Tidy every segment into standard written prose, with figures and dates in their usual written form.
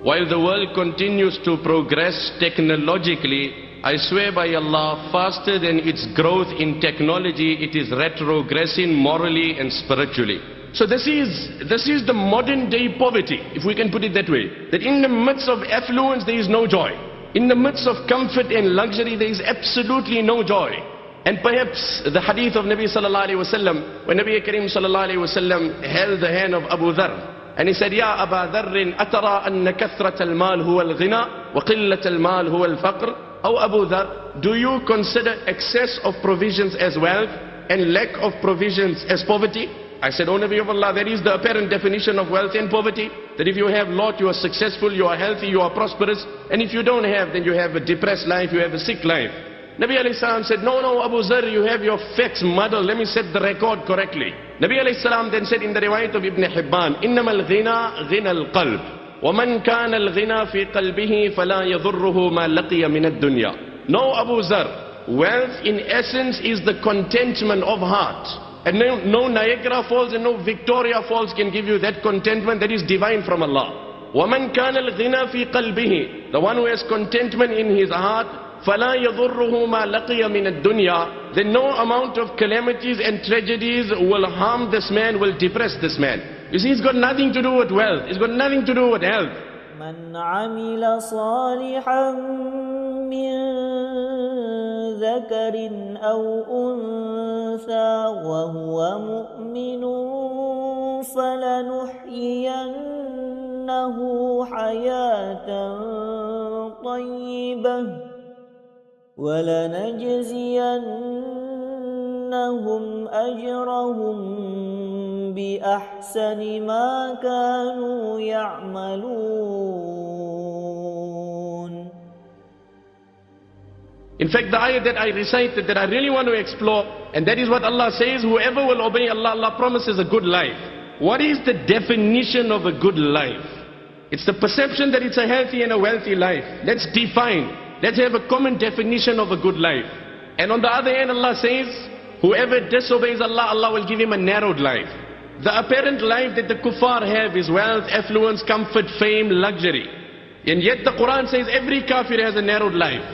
While the world continues to progress technologically, I swear by Allah, faster than its growth in technology, it is retrogressing morally and spiritually. So this is the modern day poverty, if we can put it that way. That in the midst of affluence there is no joy. In the midst of comfort and luxury there is absolutely no joy. And perhaps the hadith of Nabi sallallahu alayhi wasallam, when Nabi Kareem sallallahu alayhi wasallam held the hand of Abu Dharr, and he said, Ya Aba Dharrin, atara anna kathrat al-mal huwa al-ghina, wa qillat al-mal huwa al-faqr. O Abu Dharr, do you consider excess of provisions as wealth and lack of provisions as poverty? I said, O Nabi of Allah, that is the apparent definition of wealth and poverty. That if you have lot, you are successful, you are healthy, you are prosperous. And if you don't have, then you have a depressed life, you have a sick life. Nabi alayhi salam said, no, Abu Dharr, you have your facts muddled. Let me set the record correctly. Nabi alayhi salam then said in the riwayat of Ibn Hibban, إِنَّمَا الْغِنَى غِنَى الْقَلْبِ وَمَنْ كَانَ الْغِنَى فِي قَلْبِهِ فَلَا يَضُرُّهُ مَا لَقِيَ مِنَ الدُّنْيَا. No, Abu Dharr, wealth in essence is the contentment of heart. And no Niagara Falls and no Victoria Falls can give you that contentment that is divine from Allah. وَمَنْ كَانَ الْغِنَى فِي قَلْبِهِ. The one who has contentment in his heart, فَلَا يَضُرُّهُ مَا لَقِيَ مِنَ الدُّنْيَا. Then no amount of calamities and tragedies will harm this man, will depress this man. You see, it's got nothing to do with wealth. It's got nothing to do with health. مَنْ عَمِلَ صَالِحًا مِّن ذَكَرٍ أَوْ أُنثَى وَهُوَ مُؤْمِنٌ فَلَنُحْيِيَنَّهُ حَيَاةً طَيِّبَةً وَلَنَجْزِيَنَّهُمْ أَجْرَهُمْ بِأَحْسَنِ مَا كَانُوا يَعْمَلُونَ. In fact, the ayah that I recited that I really want to explore, and that is what Allah says, whoever will obey Allah, Allah promises a good life. What is the definition of a good life? It's the perception that it's a healthy and a wealthy life. Let's define. Let's have a common definition of a good life. And on the other hand, Allah says, whoever disobeys Allah, Allah will give him a narrowed life. The apparent life that the kuffar have is wealth, affluence, comfort, fame, luxury. And yet the Quran says every kafir has a narrowed life.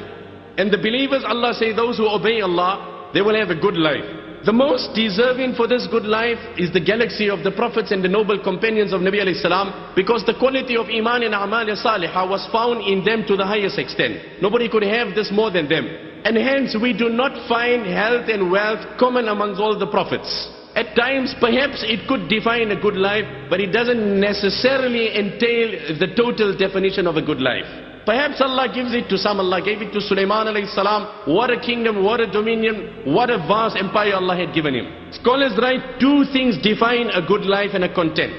And the believers, Allah says, those who obey Allah, they will have a good life. The most deserving for this good life is the galaxy of the prophets and the noble companions of Nabi alayhi salam, because the quality of iman and a'mal salihah was found in them to the highest extent. Nobody could have this more than them. And hence we do not find health and wealth common amongst all the prophets. At times perhaps it could define a good life, but it doesn't necessarily entail the total definition of a good life. Perhaps Allah gives it to some. Allah gave it to Sulaiman alayhi salam. What a kingdom, what a dominion, what a vast empire Allah had given him. Scholars write, two things define a good life and a content.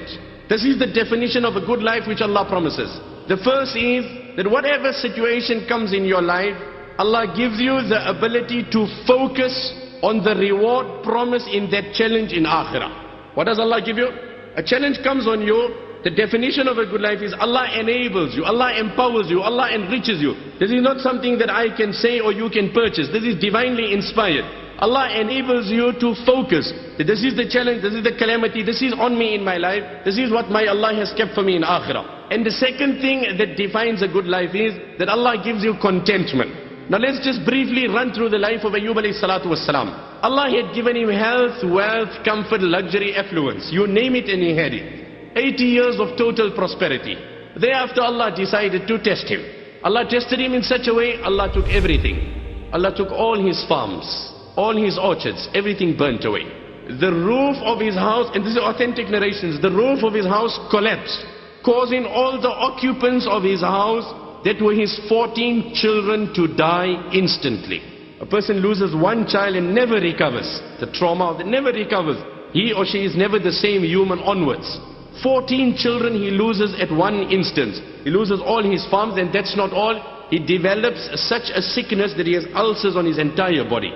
This is the definition of a good life which Allah promises. The first is that whatever situation comes in your life, Allah gives you the ability to focus on the reward promised in that challenge in Akhirah. What does Allah give you? A challenge comes on you. The definition of a good life is Allah enables you, Allah empowers you, Allah enriches you. This is not something that I can say or you can purchase. This is divinely inspired. Allah enables you to focus. This is the challenge, this is the calamity, this is on me in my life. This is what my Allah has kept for me in Akhirah. And the second thing that defines a good life is that Allah gives you contentment. Now let's just briefly run through the life of Ayyub alayhi salatu wassalam. Allah had given him health, wealth, comfort, luxury, affluence. You name it and he had it. 80 years of total prosperity. Thereafter Allah decided to test him. Allah tested him in such a way, Allah took everything. Allah took all his farms, all his orchards, everything burnt away. The roof of his house, and this is authentic narrations, the roof of his house collapsed, causing all the occupants of his house, that were his 14 children, to die instantly. A person loses one child and never recovers. The trauma that never recovers. He or she is never the same human onwards. 14 children he loses at one instance. He loses all his farms, and that's not all. He develops such a sickness that he has ulcers on his entire body.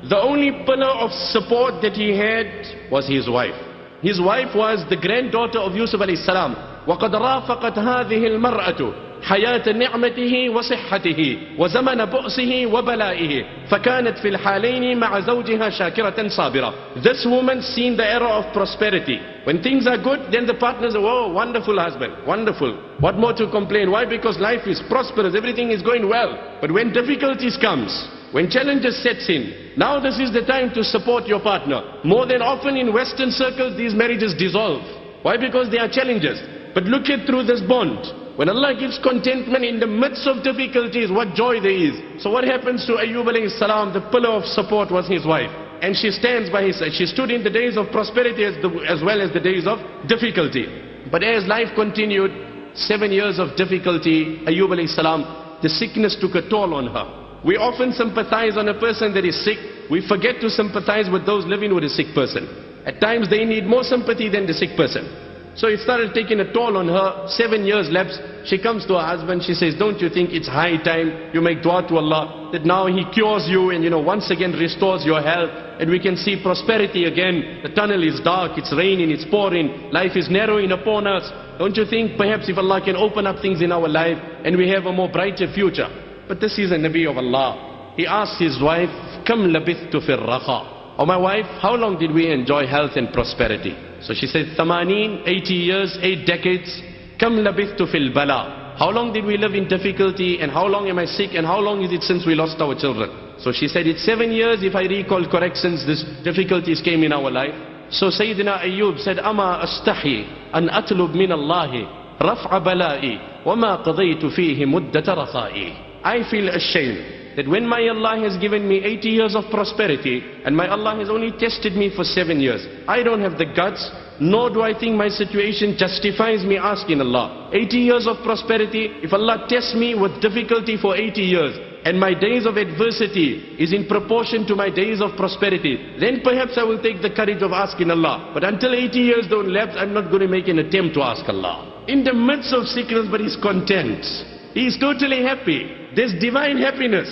The only pillar of support that he had was his wife. His wife was the granddaughter of Yusuf alayhi salam. وَقَدْ رَافَقَتْ هَذِهِ الْمَرْأَةُ حياة نعمته وصحته وزمن بؤسه وبلائه فكانت في الحالين مع زوجها شاكرة صابرة. This woman seen the era of prosperity. When things are good, then the partners say, oh, wonderful husband, wonderful. What more to complain? Why? Because life is prosperous, everything is going well. But when difficulties comes, when challenges sets in, now this is the time to support your partner. More than often in Western circles, these marriages dissolve. Why? Because there are challenges. But look at through this bond. When Allah gives contentment in the midst of difficulties, what joy there is. So what happens to Ayyub alayhi salam? The pillar of support was his wife. And she stands by his side. She stood in the days of prosperity as well as the days of difficulty. But as life continued, 7 years of difficulty, Ayyub alayhi salam, the sickness took a toll on her. We often sympathize on a person that is sick. We forget to sympathize with those living with a sick person. At times they need more sympathy than the sick person. So it started taking a toll on her. 7 years lapsed. She comes to her husband. She says, don't you think it's high time you make dua to Allah that now He cures you and once again restores your health and we can see prosperity again. The tunnel is dark, it's raining, it's pouring, life is narrowing upon us. Don't you think perhaps if Allah can open up things in our life and we have a more brighter future? But this is a Nabi of Allah. He asked his wife, Kam labithtu fil raqa. Oh my wife, how long did we enjoy health and prosperity? So she said, 80 years, 8 decades. Kam labithtu fil bala. How long did we live in difficulty and how long am I sick and how long is it since we lost our children? So she said, it's 7 years if I recall correct since these difficulties came in our life. So Sayyidina Ayyub said, Ama astahi an atlub min Allahi raf'a bala'i wa ma qadaytu fihi muddata rakha'i. I feel ashamed that when my Allah has given me 80 years of prosperity and my Allah has only tested me for 7 years, I don't have the guts, nor do I think my situation justifies me asking Allah. 80 years of prosperity, if Allah tests me with difficulty for 80 years, and my days of adversity is in proportion to my days of prosperity, then perhaps I will take the courage of asking Allah. But until 80 years don't lapse, I'm not going to make an attempt to ask Allah. In the midst of sickness, but he's content. He's totally happy. There's divine happiness,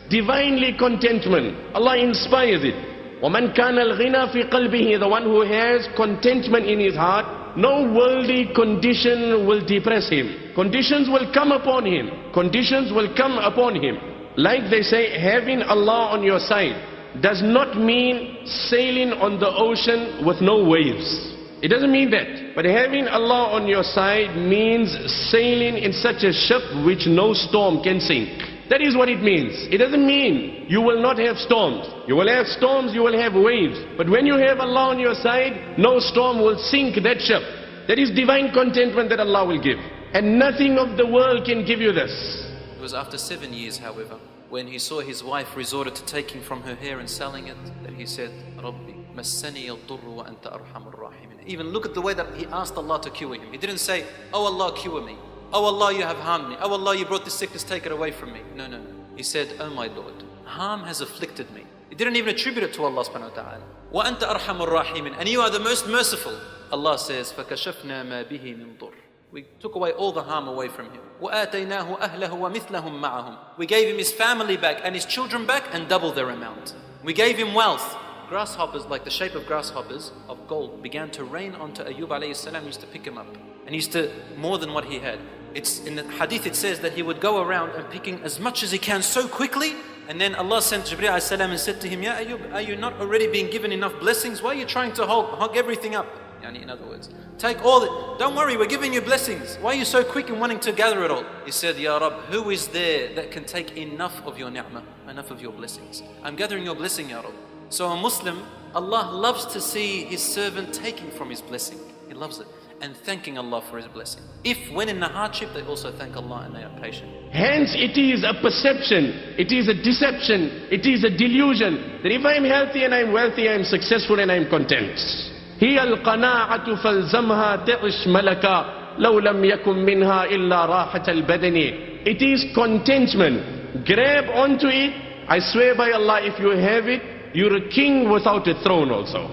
divinely contentment. Allah inspires it. وَمَنْ كَانَ الْغِنَى فِي قَلْبِهِ. The one who has contentment in his heart, no worldly condition will depress him. Conditions will come upon him. Conditions will come upon him. Like they say, having Allah on your side does not mean sailing on the ocean with no waves. It doesn't mean that. But having Allah on your side means sailing in such a ship which no storm can sink. That is what it means. It doesn't mean you will not have storms. You will have storms, you will have waves. But when you have Allah on your side, no storm will sink that ship. That is divine contentment that Allah will give. And nothing of the world can give you this. It was after 7 years, however, when he saw his wife resorted to taking from her hair and selling it, that he said, Rabbi, massani al-durru wa anta arhamur rahimin. Even look at the way that he asked Allah to cure him. He didn't say, oh Allah, cure me. Oh Allah, you have harmed me. Oh Allah, you brought this sickness, take it away from me. No. He said, oh my Lord, harm has afflicted me. He didn't even attribute it to Allah subhanahu wa ta'ala. Wa anta arhamur rahimin. And you are the most merciful. Allah says, فَكَشَفْنَا مَا بِهِ مِن ضُرٍّ. We took away all the harm away from him. وَآتَيْنَاهُ أَهْلَهُ وَمِثْلَهُمْ مَعَهُمْ. We gave him his family back and his children back and double their amount. We gave him wealth. Grasshoppers, like the shape of grasshoppers of gold, began to rain onto Ayyub alayhi salam. He used to pick him up. And he used to, more than what he had. It's in the hadith it says that he would go around and picking as much as he can so quickly. And then Allah sent Jibreel alayhi salam and said to him, Ya Ayyub, are you not already being given enough blessings? Why are you trying to hog everything up? In other words, take all it. Don't worry, we're giving you blessings. Why are you so quick in wanting to gather it all? He said, Ya Rabb, who is there that can take enough of your ni'mah, enough of your blessings? I'm gathering your blessing, Ya Rabb. So a Muslim, Allah loves to see his servant taking from his blessing. He loves it. And thanking Allah for his blessing. If when in the hardship, they also thank Allah and they are patient. Hence it is a perception, it is a deception, it is a delusion that if I am healthy and I am wealthy, I am successful and I am content. هي القناعة فالزمها تعش ملكا لو لم يكن منها إلا راحة البدن. It is contentment. Grab onto it. I swear by Allah, if you have it, you're a king without a throne also.